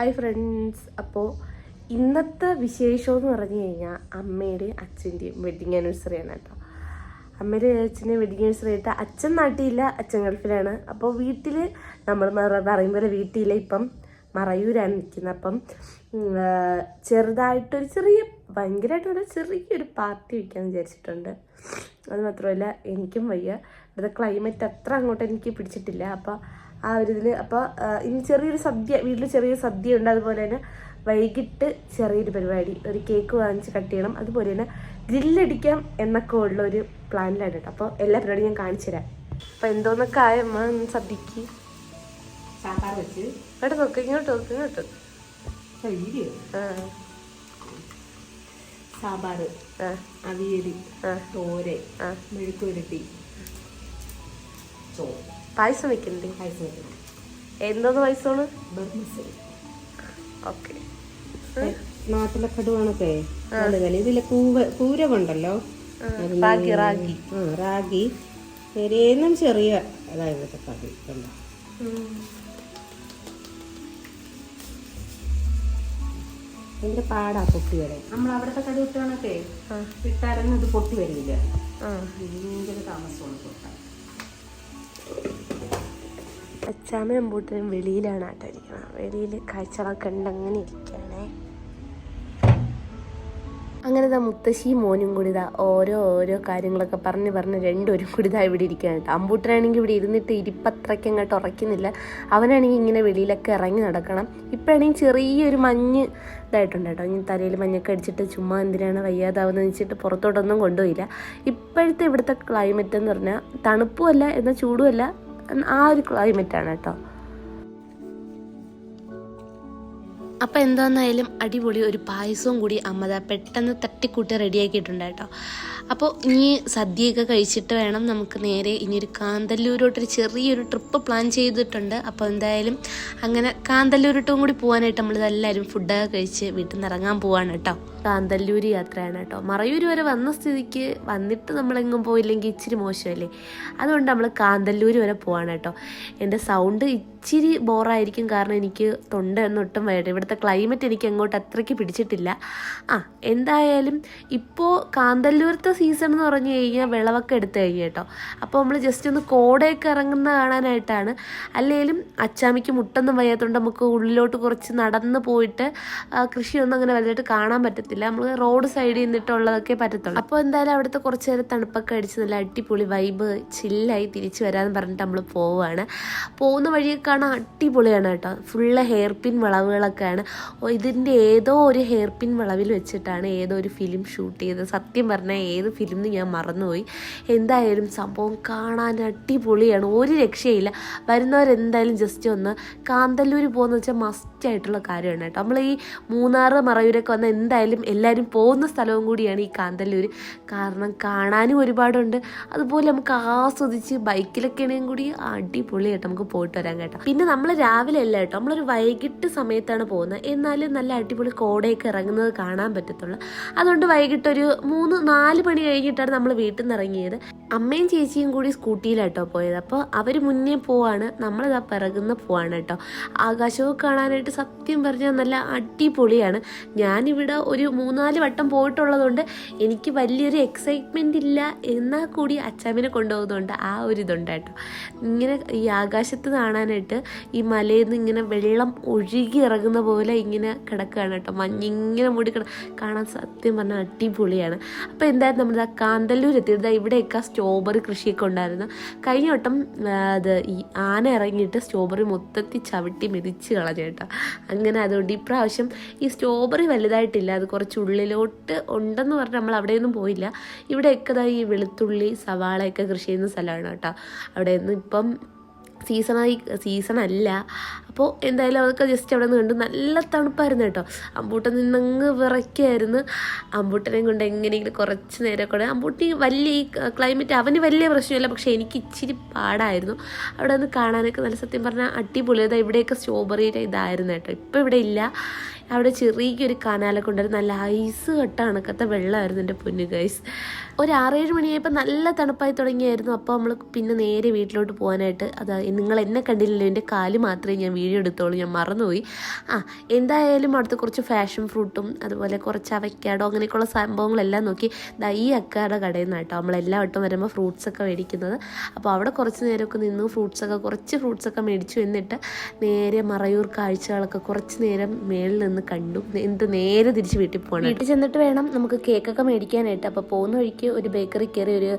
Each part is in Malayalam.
Hi friends. അപ്പോൾ ഇന്നത്തെ വിശേഷം എന്ന് പറഞ്ഞു കഴിഞ്ഞാൽ അമ്മയുടെയും അച്ഛൻ്റെയും വെഡിങ് ആനിവേഴ്സറിയാണ് കേട്ടോ. അമ്മയുടെ അച്ഛൻ്റെയും വെഡിങ് ആനിവേഴ്സറി ആയിട്ട് അച്ഛൻ നാട്ടിലില്ല, അച്ഛൻ ഗൾഫിലാണ്. അപ്പോൾ വീട്ടിൽ നമ്മൾ പറയുമ്പോൾ വീട്ടിൽ ഇപ്പം മറയൂരാണ് നിൽക്കുന്നത്. അപ്പം ചെറുതായിട്ടൊരു ഭയങ്കരമായിട്ടൊരു ചെറിയൊരു പാർട്ടി വയ്ക്കാമെന്ന് വിചാരിച്ചിട്ടുണ്ട്. അത് മാത്രമല്ല എനിക്കും വയ്യ, ഇവിടുത്തെ ക്ലൈമറ്റ് അത്ര അങ്ങോട്ട് എനിക്ക് പിടിച്ചിട്ടില്ല. അപ്പോൾ ആ ഒരു ഇതിൽ അപ്പോൾ ഇനി ചെറിയൊരു സദ്യ, വീട്ടിൽ ചെറിയൊരു സദ്യ ഉണ്ട്. അതുപോലെ തന്നെ വൈകിട്ട് ചെറിയൊരു പരിപാടി, ഒരു കേക്ക് വാങ്ങിച്ച് കട്ട് ചെയ്യണം. അതുപോലെ തന്നെ ഗ്രില്ലടിക്കാം എന്നൊക്കെ ഉള്ളൊരു പ്ലാനിലാണ് കേട്ടോ. അപ്പോൾ എല്ലാ പരിപാടിയും ഞാൻ കാണിച്ചു തരാം. അപ്പോൾ എന്തോന്നൊക്കെ ആയമ്മ സദ്യക്ക് സാമ്പാർ വെച്ച് ഇവിടെ നോക്ക്, ഇങ്ങോട്ട് സാമ്പാർ, അവിയൽ, തോരൻ, മെഴുക്ക് പുരട്ടി, ചോറ്, പായസം വെക്കണ്ടേ? പായസം വെക്കണം. എന്തോന്ന് പായസമാണ്? ബർമസൽ. ഓക്കെ. നാട്ടിലെ കടുവാണൊക്കെ ഇതിലെ കൂരവുണ്ടല്ലോ, റാഗി പെരേന്നും ചെറിയ അതായത് കറി കണ്ടോ. അതിന്റെ പാടാ പൊട്ടി വരാൻ. നമ്മൾ അവിടുത്തെ കടി വിട്ടാണൊക്കെ ഇട്ടാലൊന്നും ഇത് പൊട്ടി വരില്ല, ഭയങ്കര താമസമാണ് പൊട്ടാൻ. അച്ചാമ്മ അമ്പൂട്ടനും വെളിയിലാണ് ആട്ടായിരിക്കണം. വെളിയിൽ കാഴ്ചകളൊക്കെ ഉണ്ട്, അങ്ങനെ ഇരിക്കുകയാണേ. അങ്ങനെ ഇതാ മുത്തശ്ശിയും മോനും കൂടി ഇതാ ഓരോ കാര്യങ്ങളൊക്കെ പറഞ്ഞ് രണ്ടുപേരും കൂടി ഇതാ ഇവിടെ ഇരിക്കുകയാണ് കേട്ടോ. അമ്പൂട്ടനാണെങ്കിൽ ഇവിടെ ഇരുന്നിട്ട് ഇരിപ്പത്രയ്ക്ക് അങ്ങോട്ട് ഉറക്കുന്നില്ല. അവനാണെങ്കിൽ ഇങ്ങനെ വെളിയിലൊക്കെ ഇറങ്ങി നടക്കണം. ഇപ്പോഴാണെങ്കിൽ ചെറിയൊരു മഞ്ഞ് ഇതായിട്ടുണ്ട് കേട്ടോ. ഇനി തലയിൽ മഞ്ഞൊക്കെ അടിച്ചിട്ട് ചുമ്മാ എന്തിനാണ് വയ്യാതാവുന്നത് വെച്ചിട്ട് പുറത്തോട്ടൊന്നും കൊണ്ടുപോയില്ല. ഇപ്പോഴത്തെ ഇവിടുത്തെ ക്ലൈമറ്റ് എന്ന് പറഞ്ഞാൽ തണുപ്പുമല്ല എന്നാൽ ചൂടുമല്ല, ആ ഒരു ക്ലൈമറ്റാണ് കേട്ടോ. അപ്പോൾ എന്താണെന്നായാലും അടിപൊളി ഒരു പായസവും കൂടി അമ്മ പെട്ടെന്ന് തട്ടിക്കൂട്ടി റെഡിയാക്കിയിട്ടുണ്ട് കേട്ടോ. അപ്പോൾ ഇനി സദ്യയൊക്കെ കഴിച്ചിട്ട് വേണം നമുക്ക് നേരെ ഇനിയൊരു കാന്തല്ലൂരോട്ടൊരു ചെറിയൊരു ട്രിപ്പ് പ്ലാൻ ചെയ്തിട്ടുണ്ട്. അപ്പോൾ എന്തായാലും അങ്ങനെ കാന്തല്ലൂരോട്ടും കൂടി പോകാനായിട്ട് നമ്മളിതെല്ലാവരും ഫുഡൊക്കെ കഴിച്ച് വീട്ടിൽ നിന്ന് ഇറങ്ങാൻ പോവാണ് കേട്ടോ. കാന്തല്ലൂർ യാത്രയാണ് കേട്ടോ. മറയൂർ വരെ വന്ന സ്ഥിതിക്ക് വന്നിട്ട് നമ്മളെങ്ങും പോയില്ലെങ്കിൽ ഇച്ചിരി മോശമല്ലേ, അതുകൊണ്ട് നമ്മൾ കാന്തല്ലൂർ വരെ പോവാണ് കേട്ടോ. എൻ്റെ സൗണ്ട് ഇച്ചിരി ബോറായിരിക്കും, കാരണം എനിക്ക് തൊണ്ട ഒന്നും വരട്ടെ. ഇവിടുത്തെ ക്ലൈമറ്റ് എനിക്ക് അങ്ങോട്ട് അത്രയ്ക്ക് പിടിച്ചിട്ടില്ല. എന്തായാലും ഇപ്പോൾ കാന്തല്ലൂരത്തെ സീസൺ എന്ന് പറഞ്ഞു കഴിഞ്ഞാൽ വിളവൊക്കെ എടുത്തു കഴിഞ്ഞു കേട്ടോ. അപ്പോൾ നമ്മൾ ജസ്റ്റ് ഒന്ന് കോടയൊക്കെ ഇറങ്ങുന്ന കാണാനായിട്ടാണ്. അല്ലെങ്കിലും അച്ചാമിക്ക് മുട്ടൊന്നും വയ്യാത്തതുകൊണ്ട് നമുക്ക് ഉള്ളിലോട്ട് കുറച്ച് നടന്ന് പോയിട്ട് കൃഷിയൊന്നും അങ്ങനെ വലുതായിട്ട് കാണാൻ പറ്റത്തില്ല. നമ്മൾ റോഡ് സൈഡിൽ നിന്നിട്ടുള്ളതൊക്കെ പറ്റത്തുള്ളൂ. അപ്പോൾ എന്തായാലും അവിടുത്തെ കുറച്ച് നേരം തണുപ്പൊക്കെ അടിച്ച് നല്ല അടിപൊളി വൈബ് ചില്ലായി തിരിച്ചു വരാമെന്ന് പറഞ്ഞിട്ട് നമ്മൾ പോവുകയാണ്. പോകുന്ന വഴിയൊക്കെ കാണാൻ അടിപൊളിയാണ് കേട്ടോ. ഫുള്ള് ഹെയർ പിൻ വളവുകളൊക്കെയാണ്. ഇതിൻ്റെ ഏതോ ഒരു ഹെയർ പിൻ വളവിൽ വെച്ചിട്ടാണ് ഏതോ ഒരു ഫിലിം ഷൂട്ട് ചെയ്തത്. സത്യം പറഞ്ഞാൽ ഏത് ഫിലിം എന്ന് ഞാൻ മറന്നുപോയി. എന്തായാലും സംഭവം കാണാൻ അടിപൊളിയാണ്, ഒരു രക്ഷയില്ല. വരുന്നവരെന്തായാലും ജസ്റ്റ് ഒന്ന് കാന്തല്ലൂർ പോകുന്ന വെച്ചാൽ മസ്റ്റായിട്ടുള്ള കാര്യമാണ് കേട്ടോ. നമ്മൾ ഈ മൂന്നാർ മറയൂരൊക്കെ വന്നാൽ എന്തായാലും എല്ലാവരും പോകുന്ന സ്ഥലവും കൂടിയാണ് ഈ കാന്തല്ലൂർ. കാരണം കാണാനും ഒരുപാടുണ്ട്, അതുപോലെ നമുക്ക് ആസ്വദിച്ച് ബൈക്കിലൊക്കെ ആണെങ്കിലും കൂടി അടിപൊളിയായിട്ട് നമുക്ക് പോയിട്ട് വരാൻ കേട്ടോ. പിന്നെ നമ്മൾ രാവിലെ അല്ല കേട്ടോ, നമ്മളൊരു വൈകിട്ട് സമയത്താണ് പോകുന്നത്. എന്നാലും നല്ല അടിപൊളി കോടയൊക്കെ ഇറങ്ങുന്നത് കാണാൻ പറ്റത്തുള്ളൂ. അതുകൊണ്ട് വൈകിട്ടൊരു 3-4 മണി കഴിഞ്ഞിട്ടാണ് നമ്മൾ വീട്ടിൽ നിന്ന് ഇറങ്ങിയത്. അമ്മയും ചേച്ചിയും കൂടി സ്കൂട്ടിയിലാട്ടോ പോയത്. അപ്പോൾ അവർ മുന്നേ പോവാണ്, നമ്മളിതാ പിറകുന്ന പോവാണ് കേട്ടോ. ആകാശമൊക്കെ കാണാനായിട്ട് സത്യം പറഞ്ഞാൽ നല്ല അടിപൊളിയാണ്. ഞാനിവിടെ ഒരു 3-4 വട്ടം പോയിട്ടുള്ളതുകൊണ്ട് എനിക്ക് വലിയൊരു എക്സൈറ്റ്മെൻ്റ് ഇല്ല, എന്നാൽ കൂടി അച്ചാമ്മനെ കൊണ്ടുപോകുന്നതുകൊണ്ട് ആ ഒരു ഇതുണ്ട് കേട്ടോ. ഇങ്ങനെ ഈ ആകാശത്ത് കാണാനായിട്ട് ഈ മലയിൽ നിന്ന് ഇങ്ങനെ വെള്ളം ഒഴുകി ഇറങ്ങുന്ന പോലെ ഇങ്ങനെ കിടക്കുകയാണ് കേട്ടോ. മഞ്ഞിങ്ങനെ മൂടി കാണാൻ സത്യം പറഞ്ഞാൽ അടിപൊളിയാണ്. അപ്പോൾ എന്തായാലും നമ്മൾ കാന്തല്ലൂർ എത്തിയത്. ഇവിടെയൊക്കെ സ്ട്രോബെറി കൃഷിയൊക്കെ ഉണ്ടായിരുന്നു. കഴിഞ്ഞ വട്ടം ഈ ആന ഇറങ്ങിയിട്ട് സ്ട്രോബെറി മൊത്തത്തിൽ ചവിട്ടി മെതിച്ച് കളഞ്ഞു കേട്ടോ. അങ്ങനെ അതുകൊണ്ട് ഇപ്രാവശ്യം ഈ സ്ട്രോബെറി വലുതായിട്ടില്ല, അത് കുറച്ച് ഉള്ളിലോട്ട് ഉണ്ടെന്ന് പറഞ്ഞാൽ നമ്മൾ അവിടെയൊന്നും പോയില്ല. ഇവിടെയൊക്കെ ഈ വെളുത്തുള്ളി സവാളയൊക്കെ കൃഷി ചെയ്യുന്ന സ്ഥലമാണ് കേട്ടോ. അവിടെയൊന്നും ഇപ്പം സീസണല്ല. അപ്പോൾ എന്തായാലും അതൊക്കെ ജസ്റ്റ് അവിടെ നിന്ന് കണ്ടു. നല്ല തണുപ്പായിരുന്നു കേട്ടോ. അമ്പൂട്ടൻ നിന്നങ്ങ് വിറയ്ക്കായിരുന്നു. അമ്പൂട്ടനെയും കൊണ്ട് എങ്ങനെയെങ്കിലും കുറച്ച് നേരമൊക്കെ അമ്പൂട്ടി വലിയ ഈ ക്ലൈമറ്റ് അവന് വലിയ പ്രശ്നമില്ല, പക്ഷേ എനിക്ക് ഇച്ചിരി പാടായിരുന്നു. അവിടെ നിന്ന് കാണാനൊക്കെ നല്ല സത്യം പറഞ്ഞാൽ അടിപൊളിയത്. ഇവിടെയൊക്കെ സ്ട്രോബെറിയുടെ ഇതായിരുന്നു കേട്ടോ. ഇപ്പോൾ ഇവിടെ ഇല്ല. അവിടെ ചെറിയൊരു കനാലൊക്കെ ഉണ്ടായിരുന്നു, നല്ല ഐസ് കട്ട കണക്കത്തെ വെള്ളമായിരുന്നു എൻ്റെ പൊന്നു ഗൈസ്. ഒരു 6-7 മണിയായപ്പോൾ നല്ല തണുപ്പായി തുടങ്ങിയായിരുന്നു. അപ്പോൾ നമ്മൾ പിന്നെ നേരെ വീട്ടിലോട്ട് പോകാനായിട്ട്, നിങ്ങൾ എന്നെ കണ്ടില്ലല്ലോ, എൻ്റെ കാല് മാത്രമേ ഞാൻ വീഡിയോ എടുത്തോളൂ, ഞാൻ മറന്നുപോയി. എന്തായാലും അടുത്ത് കുറച്ച് ഫാഷൻ ഫ്രൂട്ടും അതുപോലെ കുറച്ച് അവക്കാഡോ അങ്ങനെയൊക്കെയുള്ള സംഭവങ്ങളെല്ലാം നോക്കി ഈ അക്കാടെ കടയിൽ നിന്നാണ് കേട്ടോ നമ്മളെല്ലാ വട്ടം വരുമ്പോൾ ഫ്രൂട്ട്സൊക്കെ മേടിക്കുന്നത്. അപ്പോൾ അവിടെ കുറച്ച് നേരമൊക്കെ നിന്ന് കുറച്ച് ഫ്രൂട്ട്സൊക്കെ മേടിച്ചു. എന്നിട്ട് നേരെ മറയൂർ കാഴ്ചകളൊക്കെ കുറച്ച് നേരം മേളിൽ നിന്ന് കണ്ടു. നേരെ തിരിച്ച് വീട്ടിൽ പോകണം. വീട്ടിൽ ചെന്നിട്ട് വേണം നമുക്ക് കേക്കൊക്കെ മേടിക്കാനായിട്ട്. അപ്പോൾ പോകുന്ന വഴിക്ക് ഒരു ബേക്കറി കയറി ഒരു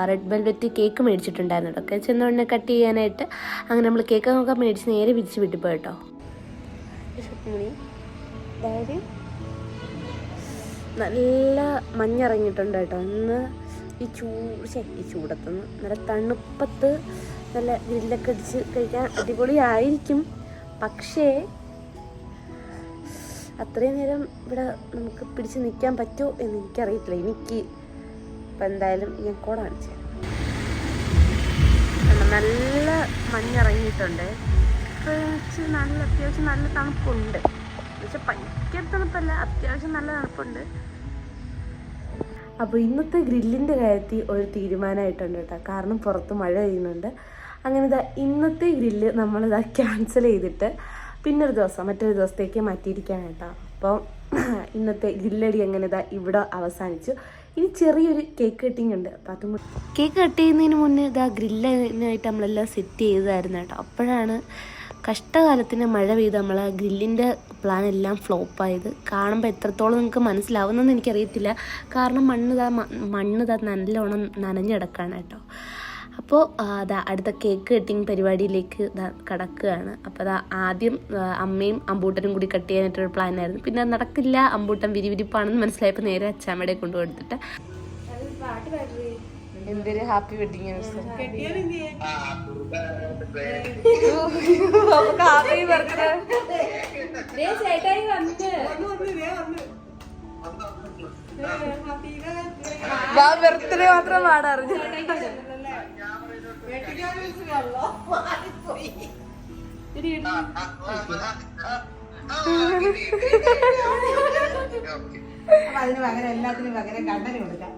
റെഡ് വെൽവെറ്റ് കേക്ക് മേടിച്ചിട്ടുണ്ടായിരുന്നു കേട്ടോ. ഒക്കെ ചെന്നോടനെ കട്ട് ചെയ്യാനായിട്ട് അങ്ങനെ നമ്മൾ കേക്കൊക്കെ മേടിച്ച് നേരെ തിരിച്ച് വീട്ടിൽ പോയിട്ടോ. അതായത് നല്ല മഞ്ഞിറങ്ങിയിട്ടുണ്ട് കേട്ടോ. ഇന്ന് ഈ ചൂടത്തുനിന്ന് നല്ല തണുപ്പത്ത് നല്ല ഗ്രില്ലൊക്കെ അടിച്ച് കഴിക്കാൻ അടിപൊളിയായിരിക്കും. പക്ഷേ അത്രയും നേരം ഇവിടെ നമുക്ക് പിടിച്ച് നിൽക്കാൻ പറ്റുമോ എന്ന് എനിക്കറിയത്തില്ല. ഇപ്പം എന്തായാലും ഞാൻ കൂടെ കാണിച്ചു നല്ല മഞ്ഞിറങ്ങിയിട്ടുണ്ട്. അത്യാവശ്യം നല്ല തണുപ്പുണ്ട്. പക്ഷെ ഭയങ്കര തണുപ്പല്ല, അത്യാവശ്യം നല്ല തണുപ്പുണ്ട്. അപ്പോൾ ഇന്നത്തെ ഗ്രില്ലിൻ്റെ കാര്യത്തിൽ ഒരു തീരുമാനമായിട്ടുണ്ട് കേട്ടോ. കാരണം പുറത്ത് മഴ പെയ്യുന്നുണ്ട്. അങ്ങനെ ഇന്നത്തെ ഗ്രില്ല് നമ്മളിതാ ക്യാൻസൽ ചെയ്തിട്ട് മറ്റൊരു ദിവസത്തേക്ക് മാറ്റിയിരിക്കുകയാണ് കേട്ടോ. അപ്പോൾ ഇന്നത്തെ ഗ്രില്ലടി അങ്ങനെ ഇവിടെ അവസാനിച്ചു. ഇനി ചെറിയൊരു കേക്ക് കട്ടിങ് ഉണ്ട്. അപ്പോൾ അതും കേക്ക് കട്ട് ചെയ്യുന്നതിന് മുന്നേ ഗ്രില്ലിനായിട്ട് നമ്മളെല്ലാം സെറ്റ് ചെയ്തതായിരുന്നു കേട്ടോ. അപ്പോഴാണ് കഷ്ടകാലത്തിന് മഴ പെയ്ത് നമ്മളെ ഗ്രില്ലിൻ്റെ പ്ലാൻ എല്ലാം ഫ്ലോപ്പായത്. കാണുമ്പോൾ എത്രത്തോളം നിങ്ങൾക്ക് മനസ്സിലാവുന്നതെന്ന് എനിക്കറിയത്തില്ല. കാരണം മണ്ണ് നല്ലോണം നനഞ്ഞിടക്കാണ് കേട്ടോ. അപ്പോൾ അടുത്ത കേക്ക് കട്ടിങ് പരിപാടിയിലേക്ക് കടക്കുകയാണ്. അപ്പോൾ ആദ്യം അമ്മയും അമ്പൂട്ടനും കൂടി കട്ട് ചെയ്യാനായിട്ടൊരു പ്ലാനായിരുന്നു. പിന്നെ അത് നടക്കില്ല, അമ്പൂട്ടൻ വിരിവിരിപ്പാണെന്ന് മനസ്സിലായപ്പോൾ നേരെ അച്ചാമ്മയുടെ കൊണ്ടുകൊടുത്തിട്ട് എന്തൊരു ഹാപ്പി വെഡിങ് ആനിവേഴ്സറി. ബർത്ത്ഡേ മാത്രം പാടാറിഞ്ഞു. അതിന് പകരം എല്ലാത്തിനും പകരം കണ്ണന് കൊടുക്കാം.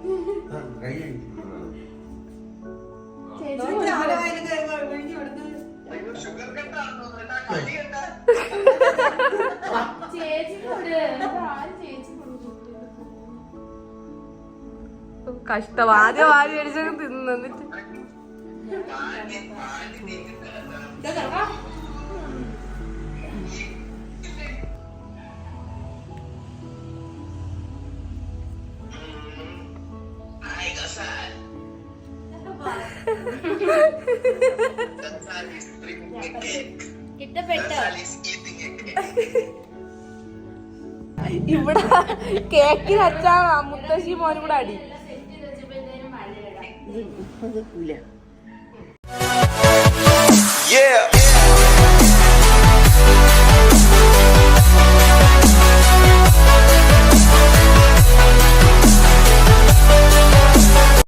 കഷ്ടം, ആദ്യം വാരി അടിച്ചൊക്കെ തിന്നു. എന്നിട്ട് ഇവിടെ കേക്കിന് അച്ഛാ മുത്തശ്ശി മോനും കൂടെ അടി. Yeah.